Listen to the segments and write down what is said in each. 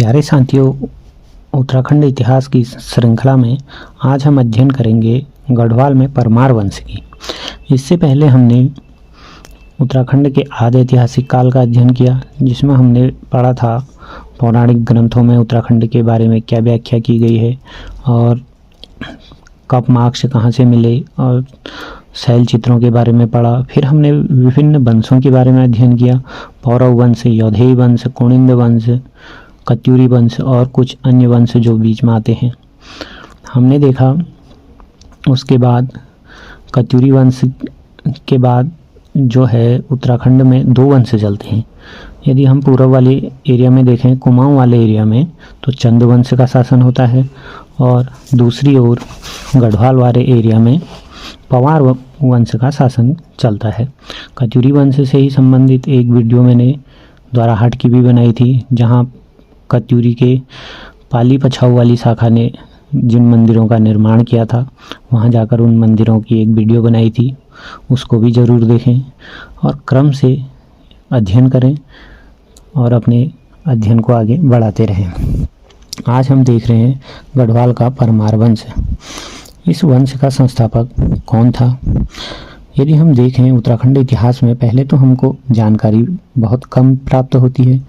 प्यारे साथियों, उत्तराखंड इतिहास की श्रृंखला में आज हम अध्ययन करेंगे गढ़वाल में परमार वंश की। इससे पहले हमने उत्तराखंड के आदि ऐतिहासिक काल का अध्ययन किया, जिसमें हमने पढ़ा था पौराणिक ग्रंथों में उत्तराखंड के बारे में क्या व्याख्या की गई है और कप मार्क्स कहाँ से मिले और शैल चित्रों के बारे में पढ़ा। फिर हमने विभिन्न वंशों के बारे में अध्ययन किया, पौरव वंश, यौधेय वंश, कुणिंद वंश, कत्यूरी वंश और कुछ अन्य वंश जो बीच में आते हैं हमने देखा। उसके बाद कत्यूरी वंश के बाद जो है उत्तराखंड में दो वंश चलते हैं। यदि हम पूर्व वाले एरिया में देखें, कुमाऊं वाले एरिया में, तो चंद वंश का शासन होता है और दूसरी ओर गढ़वाल वाले एरिया में पवार वंश का शासन चलता है। कत्यूरी वंश से ही संबंधित एक वीडियो मैंने द्वाराहाट की भी बनाई थी, जहां कत्यूरी के पाली पछाऊ वाली शाखा ने जिन मंदिरों का निर्माण किया था, वहां जाकर उन मंदिरों की एक वीडियो बनाई थी, उसको भी ज़रूर देखें और क्रम से अध्ययन करें और अपने अध्ययन को आगे बढ़ाते रहें। आज हम देख रहे हैं गढ़वाल का परमार वंश। इस वंश का संस्थापक कौन था? यदि हम देखें उत्तराखंड इतिहास में, पहले तो हमको जानकारी बहुत कम प्राप्त होती है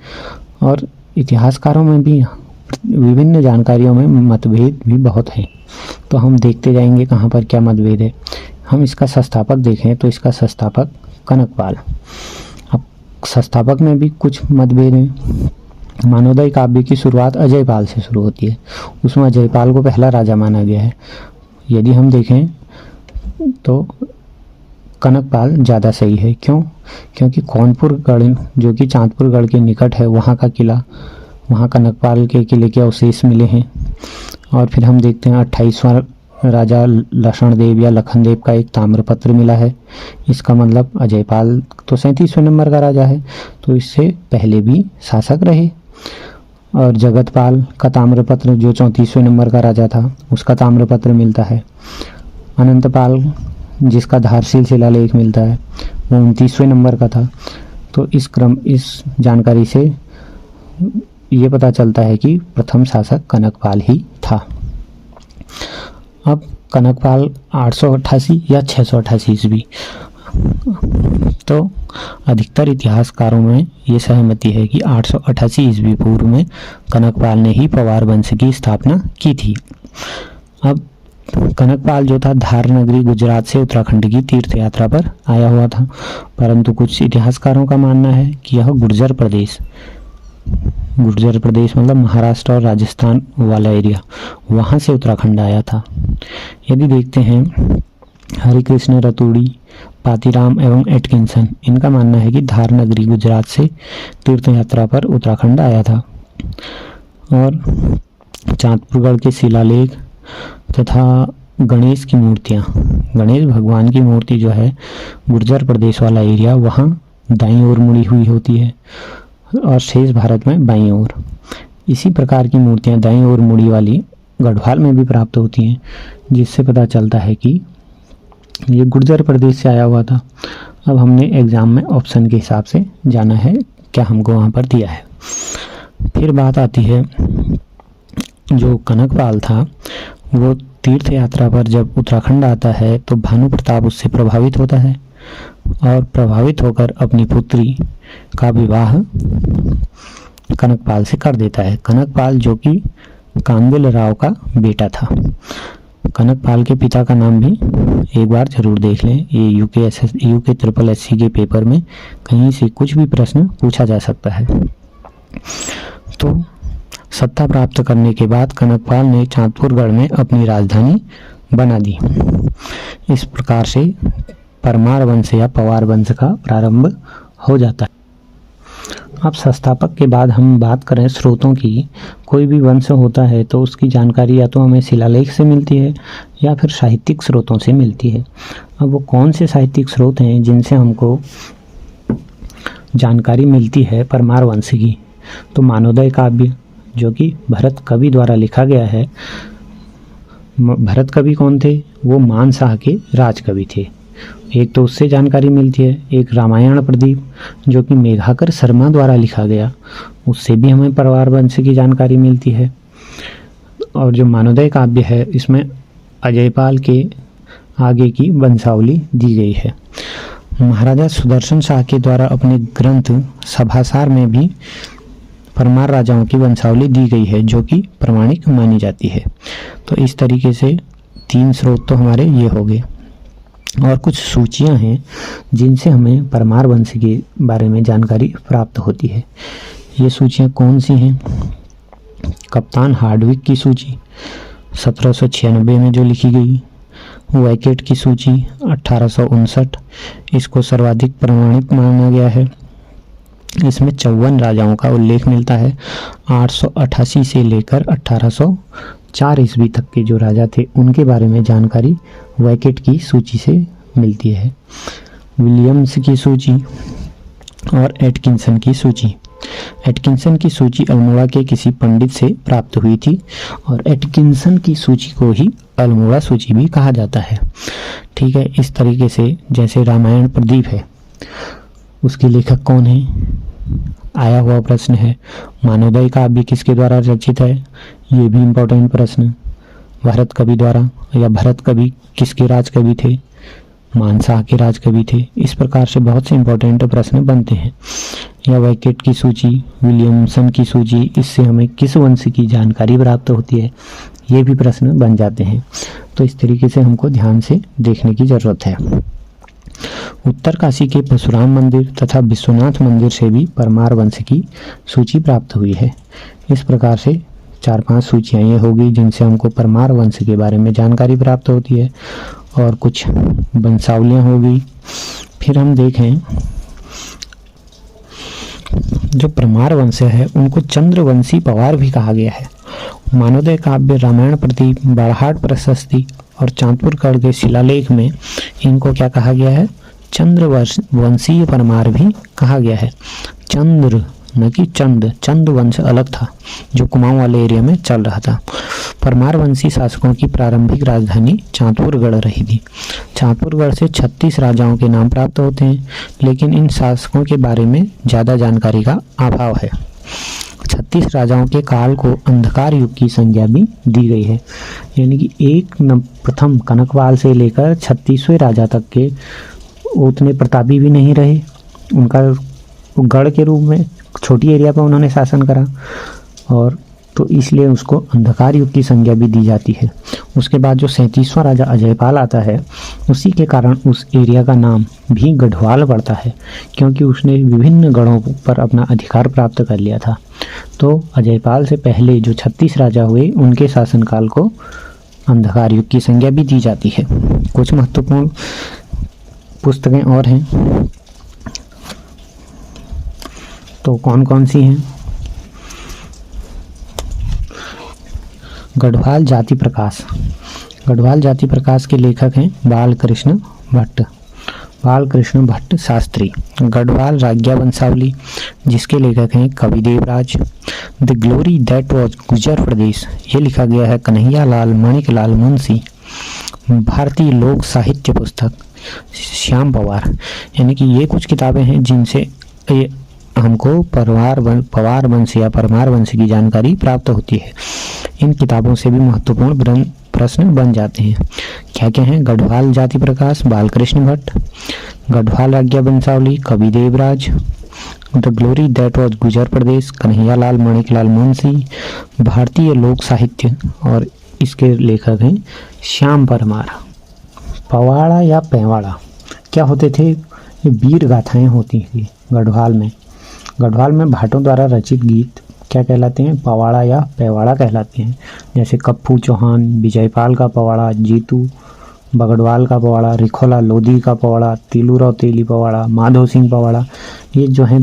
और इतिहासकारों में भी विभिन्न जानकारियों में मतभेद भी बहुत हैं। तो हम देखते जाएंगे कहाँ पर क्या मतभेद है। हम इसका संस्थापक देखें तो इसका संस्थापक कनकपाल। अब संस्थापक में भी कुछ मतभेद हैं। मानवोदय काव्य की शुरुआत अजयपाल से शुरू होती है, उसमें अजयपाल को पहला राजा माना गया है। यदि हम देखें तो कनकपाल ज़्यादा सही है। क्यों? क्योंकि कौनपुर गढ़ जो कि चांदपुर गढ़ के निकट है, वहाँ का किला, वहाँ कनकपाल के किले के अवशेष मिले हैं। और फिर हम देखते हैं 28वां राजा लक्षणदेव या लखनदेव का एक ताम्रपत्र मिला है। इसका मतलब अजयपाल तो 37वें नंबर का राजा है, तो इससे पहले भी शासक रहे। और जगतपाल का ताम्रपत्र जो 34वें नंबर का राजा था, उसका ताम्रपत्र मिलता है। अनंतपाल जिसका धारशील शिलालेख मिलता है, वो 29वें नंबर का था। तो इस जानकारी से ये पता चलता है कि प्रथम शासक कनकपाल ही था। अब कनकपाल 888 या 688 ईस्वी, तो अधिकतर इतिहासकारों में ये सहमति है कि 888 ईस्वी पूर्व में कनकपाल ने ही पवार वंश की स्थापना की थी। अब कनकपाल जो था धार नगरी गुजरात से उत्तराखंड की तीर्थ यात्रा पर आया हुआ था, परंतु कुछ इतिहासकारों का मानना है कि यह गुर्जर प्रदेश मतलब महाराष्ट्र और राजस्थान वाला एरिया, वहाँ से उत्तराखंड आया था। यदि देखते हैं हरिकृष्ण रतूड़ी, पातीराम एवं एटकिंसन, इनका मानना है कि धार नगरी गुजरात से तीर्थ यात्रा पर उत्तराखंड आया था। और चांदपुरगढ़ के शिलालेख तथा गणेश की मूर्तियाँ, गणेश भगवान की मूर्ति जो है गुर्जर प्रदेश वाला एरिया, वहाँ दाईं ओर मुड़ी हुई होती है और शेष भारत में बाईं ओर। इसी प्रकार की मूर्तियाँ दाईं ओर मुड़ी वाली गढ़वाल में भी प्राप्त होती हैं, जिससे पता चलता है कि ये गुर्जर प्रदेश से आया हुआ था। अब हमने एग्ज़ाम में ऑप्शन के हिसाब से जाना है क्या हमको वहाँ पर दिया है। फिर बात आती है, जो कनकपाल था वो तीर्थ यात्रा पर जब उत्तराखंड आता है तो भानु प्रताप उससे प्रभावित होता है और प्रभावित होकर अपनी पुत्री का विवाह कनकपाल से कर देता है। कनकपाल जो कि कांदिल राव का बेटा था। कनकपाल के पिता का नाम भी एक बार जरूर देख लें, ये यूके SSC के पेपर में कहीं से कुछ भी प्रश्न पूछा जा सकता है। तो सत्ता प्राप्त करने के बाद कनकपाल ने चांदपुरगढ़ में अपनी राजधानी बना दी। इस प्रकार से परमार वंश या पवार वंश का प्रारंभ हो जाता है। अब संस्थापक के बाद हम बात करें स्रोतों की। कोई भी वंश होता है तो उसकी जानकारी या तो हमें शिलालेख से मिलती है या फिर साहित्यिक स्रोतों से मिलती है। अब वो कौन से साहित्यिक स्रोत हैं जिनसे हमको जानकारी मिलती है परमार वंश की? तो मानवोदय काव्य जो कि भरत कवि द्वारा लिखा गया है। भरत कवि कौन थे? वो मान शाह के राजकवि थे। एक तो उससे जानकारी मिलती है, एक रामायण प्रदीप जो कि मेघाकर शर्मा द्वारा लिखा गया, उससे भी हमें परमार वंश की जानकारी मिलती है। और जो मानवोदय काव्य है इसमें अजयपाल के आगे की वंशावली दी गई है। महाराजा सुदर्शन शाह के द्वारा अपने ग्रंथ सभासार में भी परमार राजाओं की वंशावली दी गई है जो कि प्रामाणिक मानी जाती है। तो इस तरीके से 3 स्रोत तो हमारे ये हो गए। और कुछ सूचियां हैं जिनसे हमें परमार वंश के बारे में जानकारी प्राप्त होती है। ये सूचियां कौन सी हैं? कप्तान हार्डविक की सूची 1796 में जो लिखी गई, वैकेट की सूची 1859, इसको सर्वाधिक प्रमाणिक माना गया है। इसमें 54 राजाओं का उल्लेख मिलता है। 888 से लेकर 1804 ईस्वी तक के जो राजा थे उनके बारे में जानकारी वैकेट की सूची से मिलती है। विलियम्स की सूची और एटकिंसन की सूची। एटकिंसन की सूची अल्मोड़ा के किसी पंडित से प्राप्त हुई थी और एटकिंसन की सूची को ही अल्मोड़ा सूची भी कहा जाता है। ठीक है, इस तरीके से जैसे रामायण प्रदीप है उसके लेखक कौन है, आया हुआ प्रश्न है। मानवोदय काव्य किसके द्वारा रचित है, ये भी इम्पोर्टेंट प्रश्न। भरत कवि द्वारा, या भरत कवि किसके राज कवि थे, मानशाह के राज कवि थे। इस प्रकार से बहुत से इम्पोर्टेंट प्रश्न बनते हैं। या वैकेट की सूची, विलियमसन की सूची, इससे हमें किस वंश की जानकारी प्राप्त होती है, ये भी प्रश्न बन जाते हैं। तो इस तरीके से हमको ध्यान से देखने की जरूरत है। उत्तरकाशी के परशुराम मंदिर तथा विश्वनाथ मंदिर से भी परमार वंश की सूची प्राप्त हुई है। इस प्रकार से 4-5 सूचियाँ ये होगी जिनसे हमको परमार वंश के बारे में जानकारी प्राप्त होती है और कुछ वंशावलियाँ होगी। फिर हम देखें जो परमार वंश है उनको चंद्रवंशी पवार भी कहा गया है। मानवोदय काव्य, रामायण प्रदीप, बाड़हाट प्रशस्ति और चांदपुर कर के शिलालेख में इनको क्या कहा गया है, चंद्रवंशीय परमार भी कहा गया है। चंद्र न कि चंद वंश अलग था जो कुमाऊं वाले एरिया में चल रहा था। परमार वंशी शासकों की प्रारंभिक राजधानी चांदपुरगढ़ रही थी। चांदपुरगढ़ से 36 राजाओं के नाम प्राप्त होते हैं, लेकिन इन शासकों के बारे में ज़्यादा जानकारी का अभाव है। 36 राजाओं के काल को अंधकार युग की संज्ञा भी दी गई है, यानी कि प्रथम कनकवाल से लेकर 36वें राजा तक के उतने प्रतापी भी नहीं रहे। उनका गढ़ के रूप में छोटी एरिया पर उन्होंने शासन करा, और तो इसलिए उसको अंधकार युग की संज्ञा भी दी जाती है। उसके बाद जो 37वां राजा अजयपाल आता है, उसी के कारण उस एरिया का नाम भी गढ़वाल पड़ता है, क्योंकि उसने विभिन्न गढ़ों पर अपना अधिकार प्राप्त कर लिया था। तो अजयपाल से पहले जो 36 राजा हुए उनके शासनकाल को अंधकार युग की संज्ञा भी दी जाती है। कुछ महत्वपूर्ण पुस्तकें और हैं, तो कौन कौन सी हैं? गढ़वाल जाति प्रकाश। गढ़वाल जाति प्रकाश के लेखक हैं बालकृष्ण भट्ट शास्त्री। गढ़वाल राज्ञा वंशावली जिसके लेखक हैं कवि Devraj. The glory that was गुजर प्रदेश, ये लिखा गया है कन्हैया लाल माणिकलाल मुंशी। भारतीय लोक साहित्य पुस्तक श्याम पवार। यानी कि ये कुछ किताबें हैं जिनसे हमको पवार वंश या परमार वंश की जानकारी प्राप्त होती है। इन किताबों से भी महत्वपूर्ण प्रश्न बन जाते हैं। क्या क्या हैं? गढ़वाल जाति प्रकाश बालकृष्ण भट्ट, गढ़वाल राज्ञा वंशावली कवि Devraj, the glory that was गुजर प्रदेश कन्हैया लाल माणिकलाल मुंशी, भारतीय लोक साहित्य, और इसके लेखक हैं श्याम परमार। पवाड़ा या पैवाड़ा क्या होते थे? ये वीर गाथाएं होती थी गढ़वाल में। गढ़वाल में भाटों द्वारा रचित गीत क्या कहलाते हैं? पवाड़ा या पैवाड़ा कहलाते हैं। जैसे कप्पू चौहान, विजयपाल का पवाड़ा, जीतू बगड़वाल का पवाड़ा, रिखोला लोधी का पवाड़ा, तिलूराव तेली पवाड़ा, माधव सिंह पवाड़ा, ये जो हैं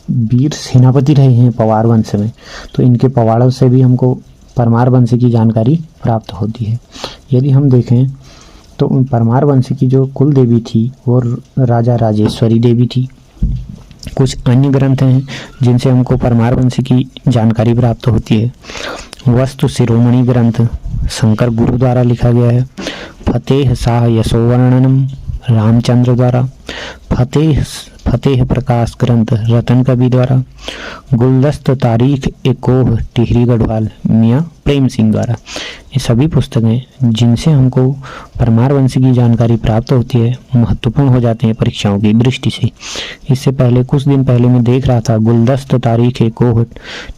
वीर सेनापति रहे हैं पवार वंश में। तो इनके पवाड़ों से भी हमको परमार वंश की जानकारी प्राप्त होती है। यदि हम देखें तो उन परमार वंश की जो कुल देवी थी वो राजा राजेश्वरी देवी थी। कुछ अन्य ग्रंथ हैं जिनसे हमको परमार वंश की जानकारी प्राप्त होती है। वस्तु शिरोमणि ग्रंथ शंकर गुरु द्वारा लिखा गया है। फतेह शाह यशोवर्णनम रामचंद्र द्वारा। फतेह प्रकाश ग्रंथ रतन कवि द्वारा। गुलदस्त तारीख एकोह टिहरी गढ़वाल मियाँ प्रेम सिंह द्वारा। ये सभी पुस्तकें जिनसे हमको परमार वंश की जानकारी प्राप्त होती है महत्वपूर्ण हो जाते हैं परीक्षाओं की दृष्टि से। इससे पहले कुछ दिन पहले मैं देख रहा था गुलदस्त तारीख एकोह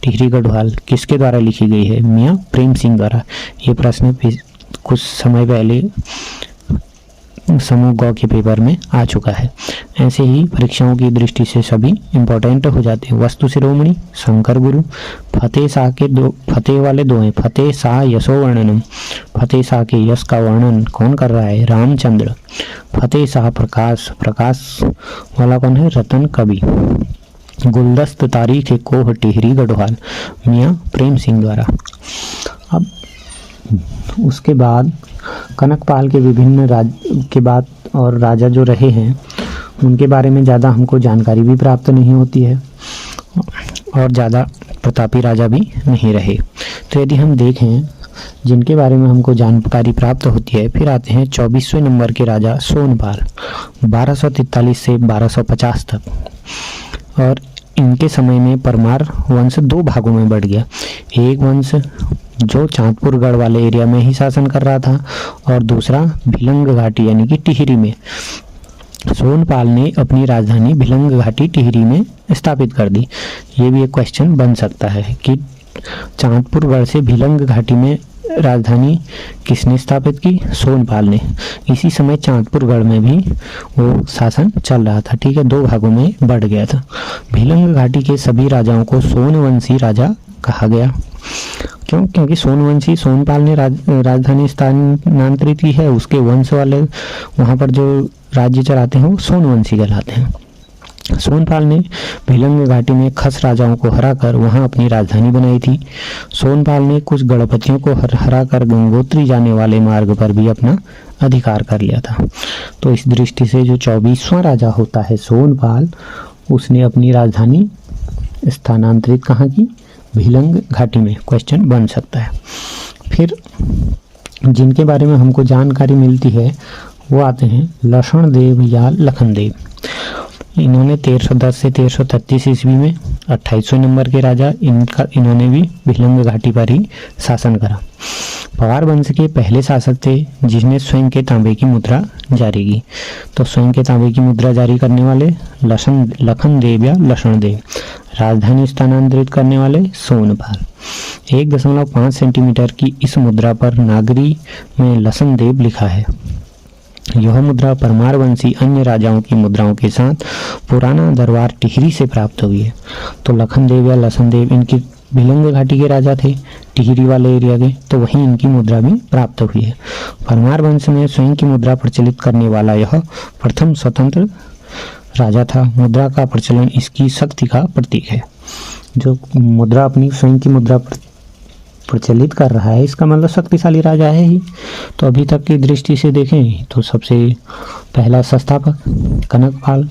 टिहरी गढ़वाल किसके द्वारा लिखी गई है? मियाँ प्रेम सिंह द्वारा। ये प्रश्न कुछ समय पहले समूह गौ के पेपर में आ चुका है। ऐसे ही परीक्षाओं की दृष्टि से सभी इम्पोर्टेंट हो जाते हैं। वस्तु शिरोमणि शंकर गुरु। फतेह शाह के फतेह वाले दो हैं, फतेह शाह यशो वर्णनम। फतेह शाह के यश का वर्णन कौन कर रहा है? रामचंद्र। फतेह शाह प्रकाश, प्रकाश वाला कौन है? रतन कवि। गुलदस्त तारीख एकोह टिहरी गढ़वाल मियाँ प्रेम सिंह द्वारा। अब उसके बाद कनकपाल के विभिन्न के बाद और राजा जो रहे हैं उनके बारे में ज़्यादा हमको जानकारी भी प्राप्त नहीं होती है और ज़्यादा प्रतापी राजा भी नहीं रहे। तो यदि हम देखें जिनके बारे में हमको जानकारी प्राप्त होती है, फिर आते हैं 24वें नंबर के राजा सोनपाल 1243 से 1250 तक। और इनके समय में परमार वंश दो भागों में बढ़ गया। एक वंश जो चांदपुर गढ़ वाले एरिया में ही शासन कर रहा था और दूसरा भिलंग घाटी यानी कि टिहरी में। सोनपाल ने अपनी राजधानी भिलंग घाटी टिहरी में स्थापित कर दी। ये भी एक क्वेश्चन बन सकता है कि चांदपुर गढ़ से भिलंग घाटी में राजधानी किसने स्थापित की? सोनपाल ने। इसी समय चांदपुर गढ़ में भी वो शासन चल रहा था। ठीक है, दो भागों में बढ़ गया था। भिलंग घाटी के सभी राजाओं को सोनवंशी राजा कहा गया। क्यों? क्योंकि सोनवंशी सोनपाल ने राजधानी स्थानांतरित की है, उसके वंश वाले वहाँ पर जो राज्य चलाते हैं वो सोनवंशी कहलाते हैं। सोनपाल ने भिलंग घाटी में खस राजाओं को हराकर वहां अपनी राजधानी बनाई थी। सोनपाल ने कुछ गणपतियों को हराकर गंगोत्री जाने वाले मार्ग पर भी अपना अधिकार कर लिया था। तो इस दृष्टि से जो 24वां राजा होता है सोनपाल, उसने अपनी राजधानी स्थानांतरित कहाँ की? भिलंग घाटी में। क्वेश्चन बन सकता है। फिर जिनके बारे में हमको जानकारी मिलती है वो आते हैं लक्षण देव या लखन देव। इन्होंने 1310 से 1333 ईस्वी में 28वें नंबर के राजा। इन्होंने भी भिलंग घाटी पर ही शासन करा। पवार वंश के पहले शासक थे जिसने स्वयं के तांबे की मुद्रा जारी की। तो स्वयं के तांबे की मुद्रा जारी करने वाले लखन देव या लक्षण देव। राजधानी स्थानांतरित करने वाले सोनपाल। 1.5 सेंटीमीटर की इस मुद्रा पर नागरी में लक्षण देव लिखा है। यह मुद्रा परमार वंशी अन्य राजाओं की मुद्राओं के साथ पुराना दरबार टिहरी से प्राप्त हुई है। तो लखन देव या लक्षण देव इनकी भिलंग घाटी के राजा थे, टिहरी वाले एरिया के, तो वहीं इनकी मुद्रा भी प्राप्त हुई है। परमार वंश में स्वयं की मुद्रा प्रचलित करने वाला यह प्रथम स्वतंत्र राजा था। मुद्रा का प्रचलन इसकी शक्ति का प्रतीक है। जो मुद्रा अपनी स्वयं की मुद्रा प्रचलित कर रहा है इसका मतलब शक्तिशाली राजा है ही। तो अभी तक की दृष्टि से देखें तो सबसे पहला संस्थापक कनकपाल,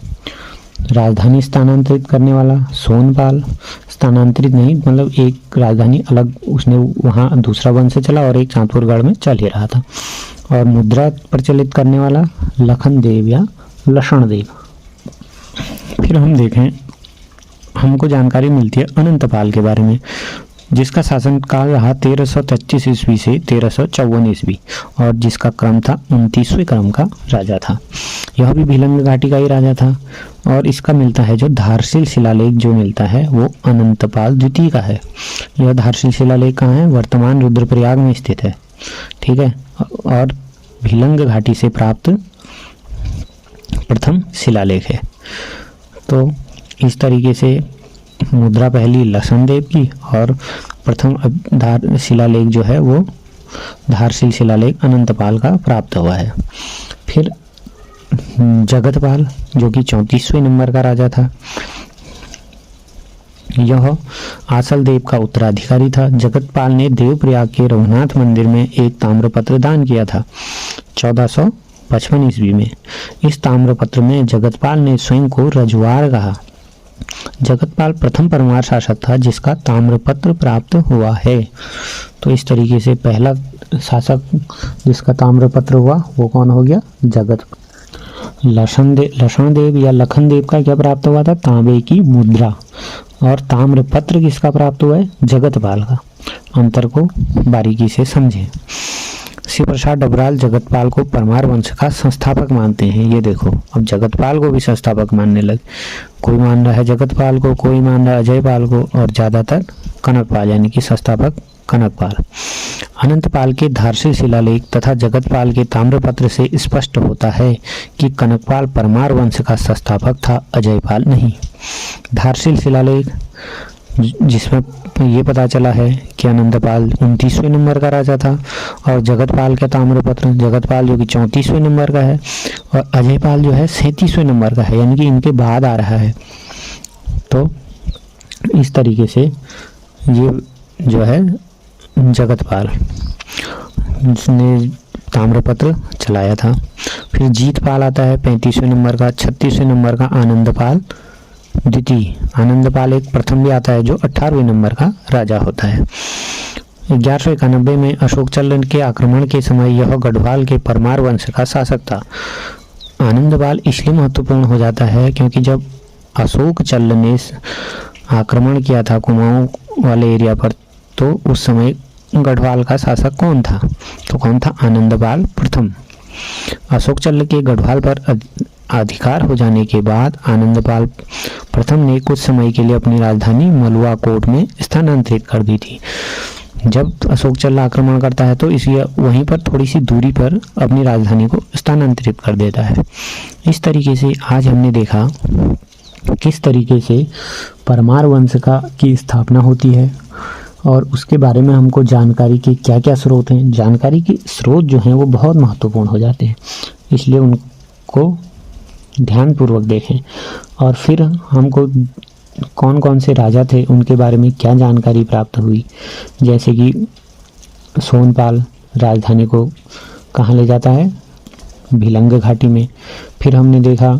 राजधानी स्थानांतरित करने वाला सोनपाल। स्थानांतरित नहीं मतलब एक राजधानी अलग उसने वहाँ दूसरा वंश चला और एक चांदपुरगढ़ में चल ही रहा था। और मुद्रा प्रचलित करने वाला लखन देव या लक्षण देव। फिर हम देखें हमको जानकारी मिलती है अनंतपाल के बारे में, जिसका शासन काल रहा 1333 ईस्वी से 1354 ईस्वी और जिसका क्रम था 29वें क्रम का राजा था। यह भी भिलंग घाटी का ही राजा था। और इसका मिलता है जो धारशिल शिलालेख जो मिलता है वो अनंतपाल द्वितीय का है। यह धारशिल शिलालेख कहाँ है? वर्तमान रुद्रप्रयाग में स्थित है। ठीक है, और भिलंग घाटी से प्राप्त प्रथम शिलालेख है। तो इस तरीके से मुद्रा पहली लक्षण देव की और प्रथम शिलालेख जो है वो धारशिल शिलालेख अनंतपाल का प्राप्त हुआ है। फिर जगतपाल जो कि 34वें नंबर का राजा था। यह आसल देव का उत्तराधिकारी था। जगतपाल ने देवप्रयाग के रघुनाथ मंदिर में एक ताम्रपत्र दान किया था 1455 ईस्वी में। इस ताम्रपत्र में जगतपाल ने स्वयं को रजवाड़ कहा। जगतपाल प्रथम परमार शासक था जिसका ताम्रपत्र प्राप्त हुआ है। तो इस तरीके से पहला शासक जिसका ताम्रपत्र हुआ वो कौन हो गया? जगतपाल। लक्षणदेव या लखनदेव का क्या प्राप्त हुआ था? तांबे की मुद्रा। और ताम्रपत्र किसका प्राप्त हुआ है? जगतपाल का। अंतर को बारीकी से समझें। शिव प्रसाद डबराल जगतपाल को परमार वंश का संस्थापक मानते हैं। ये देखो, अब जगतपाल को भी संस्थापक मानने लगे। कोई मान रहा है जगतपाल को, कोई मान रहा है अजयपाल को, और ज़्यादातर कनकपाल यानी कि संस्थापक कनकपाल। अनंतपाल के धारशिल शिलालेख तथा जगतपाल के ताम्रपत्र से स्पष्ट होता है कि कनकपाल परमार वंश का संस्थापक था, अजयपाल नहीं। धारशिल शिलालेख जिसमें ये पता चला है कि अनंतपाल 29वें नंबर का राजा था, और जगतपाल का ताम्रपत्र, जगतपाल जो कि 34वें नंबर का है, और अजयपाल जो है 37वें नंबर का है, यानी कि इनके बाद आ रहा है। तो इस तरीके से ये जो है जगतपाल जिसने ताम्रपत्र चलाया था। फिर जीतपाल आता है 35वें नंबर का, 36वें नंबर का आनंदपाल द्वितीय। आनंदपाल एक प्रथम भी आता है जो 18वें नंबर का राजा होता है। 1191 में अशोक चल्ल के आक्रमण के समय यह गढ़वाल के परमार वंश का शासक था। आनंदपाल इसलिए महत्वपूर्ण हो जाता है क्योंकि जब अशोक चल्ल ने आक्रमण किया था कुमाऊं वाले एरिया पर, तो उस समय गढ़वाल का शासक कौन था? तो कौन था? आनंदपाल प्रथम। अशोक चल्ल के गढ़वाल पर अधिकार हो जाने के बाद आनंदपाल प्रथम ने कुछ समय के लिए अपनी राजधानी मलुआ कोट में स्थानांतरित कर दी थी। जब अशोक चल्ल आक्रमण करता है तो इसलिए वहीं पर थोड़ी सी दूरी पर अपनी राजधानी को स्थानांतरित कर देता है। इस तरीके से आज हमने देखा किस तरीके से परमार वंश की स्थापना होती है, और उसके बारे में हमको जानकारी के क्या क्या स्रोत हैं। जानकारी के स्रोत जो हैं वो बहुत महत्वपूर्ण हो जाते हैं, इसलिए उनको ध्यानपूर्वक देखें। और फिर हमको कौन कौन से राजा थे उनके बारे में क्या जानकारी प्राप्त हुई, जैसे कि सोनपाल राजधानी को कहाँ ले जाता है? भिलंग घाटी में। फिर हमने देखा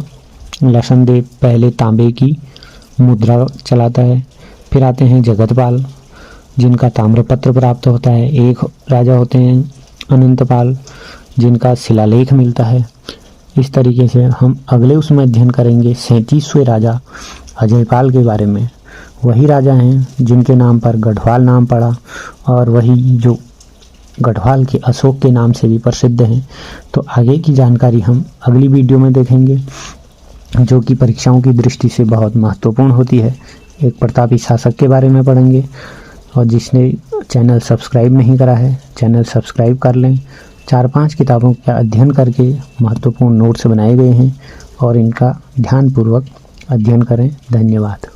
लक्षणदेव पहले तांबे की मुद्रा चलाता है। फिर आते हैं जगतपाल जिनका ताम्रपत्र प्राप्त होता है। एक राजा होते हैं अनंतपाल जिनका शिलालेख मिलता है। इस तरीके से हम अगले उसमें अध्ययन करेंगे 37वें राजा अजयपाल के बारे में। वही राजा हैं जिनके नाम पर गढ़वाल नाम पड़ा, और वही जो गढ़वाल के अशोक के नाम से भी प्रसिद्ध हैं। तो आगे की जानकारी हम अगली वीडियो में देखेंगे, जो कि परीक्षाओं की दृष्टि से बहुत महत्वपूर्ण होती है। एक प्रतापी शासक के बारे में पढ़ेंगे, और जिसने चैनल सब्सक्राइब नहीं करा है चैनल सब्सक्राइब कर लें। 4-5 किताबों का अध्ययन करके महत्वपूर्ण नोट्स बनाए गए हैं, और इनका ध्यानपूर्वक अध्ययन करें। धन्यवाद।